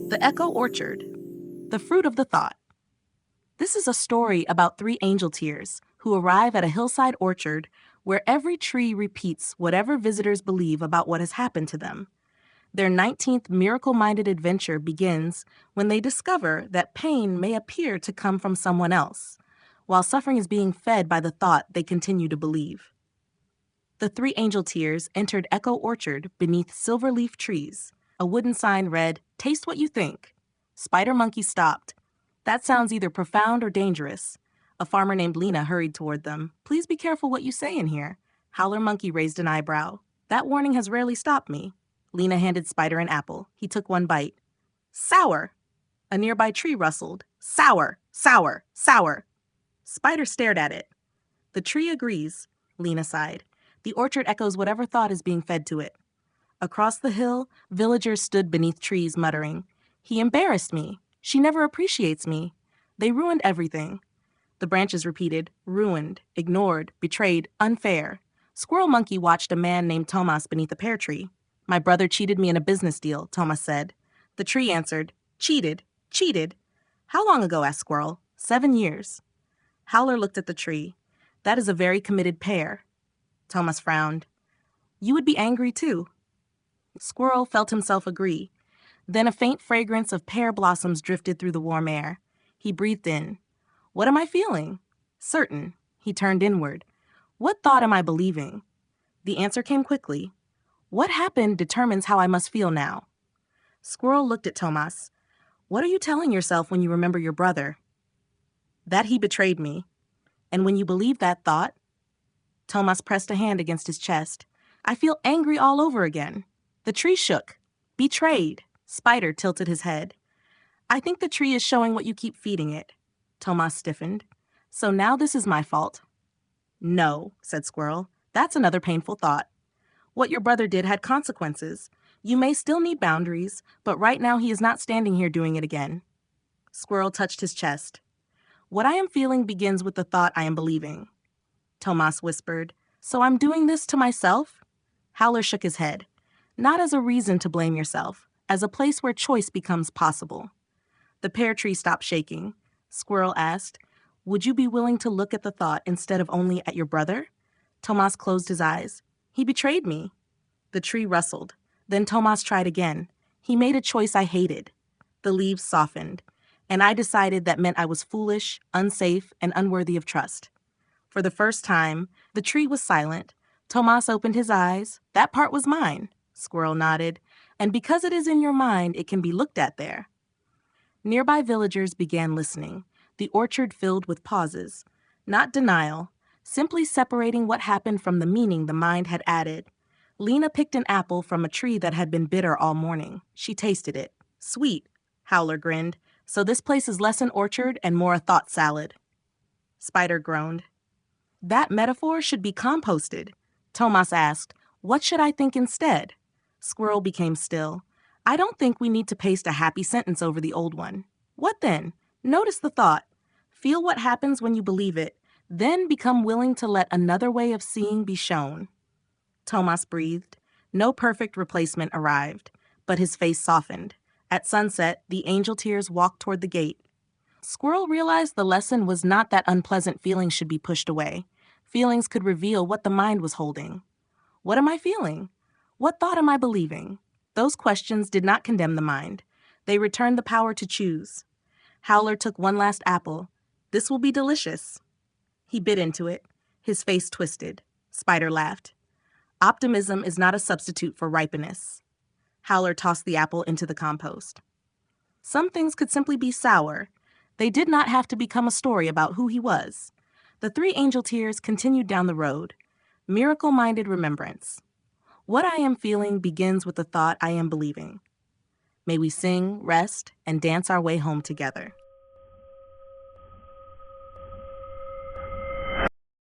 The Echo Orchard, the fruit of the thought. This is a story about three Angelteers who arrive at a hillside orchard where every tree repeats whatever visitors believe about what has happened to them. Their 19th miracle-minded adventure begins when they discover that pain may appear to come from someone else, while suffering is being fed by the thought they continue to believe. The three Angelteers entered Echo Orchard beneath silver-leaf trees. A wooden sign read, "Taste what you think." Spider Monkey stopped. "That sounds either profound or dangerous." A farmer named Lena hurried toward them. "Please be careful what you say in here." Howler Monkey raised an eyebrow. "That warning has rarely stopped me." Lena handed Spider an apple. He took one bite. "Sour!" A nearby tree rustled. "Sour! Sour! Sour!" Spider stared at it. "The tree agrees," Lena sighed. "The orchard echoes whatever thought is being fed to it." Across the hill, villagers stood beneath trees muttering, "He embarrassed me. She never appreciates me. They ruined everything." The branches repeated, "Ruined, ignored, betrayed, unfair." Squirrel Monkey watched a man named Thomas beneath a pear tree. "My brother cheated me in a business deal," Thomas said. The tree answered, "Cheated, cheated." "How long ago?" asked Squirrel. 7 years. Howler looked at the tree. "That is a very committed pair." Thomas frowned. "You would be angry too." Squirrel felt himself agree. Then a faint fragrance of pear blossoms drifted through the warm air. He breathed in. "What am I feeling?" "Certain." He turned inward. "What thought am I believing?" The answer came quickly. "What happened determines how I must feel now." Squirrel looked at Thomas. "What are you telling yourself when you remember your brother?" "That he betrayed me." "And when you believe that thought?" Thomas pressed a hand against his chest. "I feel angry all over again." The tree shook. "Betrayed." Spider tilted his head. "I think the tree is showing what you keep feeding it." Thomas stiffened. "So now this is my fault." "No," said Squirrel. "That's another painful thought. What your brother did had consequences. You may still need boundaries, but right now he is not standing here doing it again." Squirrel touched his chest. "What I am feeling begins with the thought I am believing." Thomas whispered, "So I'm doing this to myself?" Howler shook his head. "Not as a reason to blame yourself, as a place where choice becomes possible." The pear tree stopped shaking. Squirrel asked, "Would you be willing to look at the thought instead of only at your brother?" Thomas closed his eyes. "He betrayed me." The tree rustled. Then Thomas tried again. "He made a choice I hated." The leaves softened, and I decided that meant I was foolish, unsafe, and unworthy of trust. For the first time, the tree was silent. Thomas opened his eyes. "That part was mine." Squirrel nodded. "And because it is in your mind, it can be looked at there." Nearby villagers began listening, the orchard filled with pauses. Not denial, simply separating what happened from the meaning the mind had added. Lena picked an apple from a tree that had been bitter all morning. She tasted it. "Sweet," Howler grinned. "So this place is less an orchard and more a thought salad." Spider groaned. "That metaphor should be composted." Thomas asked, "What should I think instead?" Squirrel became still. "I don't think we need to paste a happy sentence over the old one." "What then?" "Notice the thought. Feel what happens when you believe it. Then become willing to let another way of seeing be shown." Thomas breathed. No perfect replacement arrived, but his face softened. At sunset, the Angelteers walked toward the gate. Squirrel realized the lesson was not that unpleasant feelings should be pushed away. Feelings could reveal what the mind was holding. What am I feeling? What thought am I believing? Those questions did not condemn the mind. They returned the power to choose. Howler took one last apple. "This will be delicious." He bit into it. His face twisted. Spider laughed. "Optimism is not a substitute for ripeness." Howler tossed the apple into the compost. Some things could simply be sour. They did not have to become a story about who he was. The three Angelteers continued down the road. Miracle-minded remembrance. What I am feeling begins with the thought I am believing. May we sing, rest, and dance our way home together.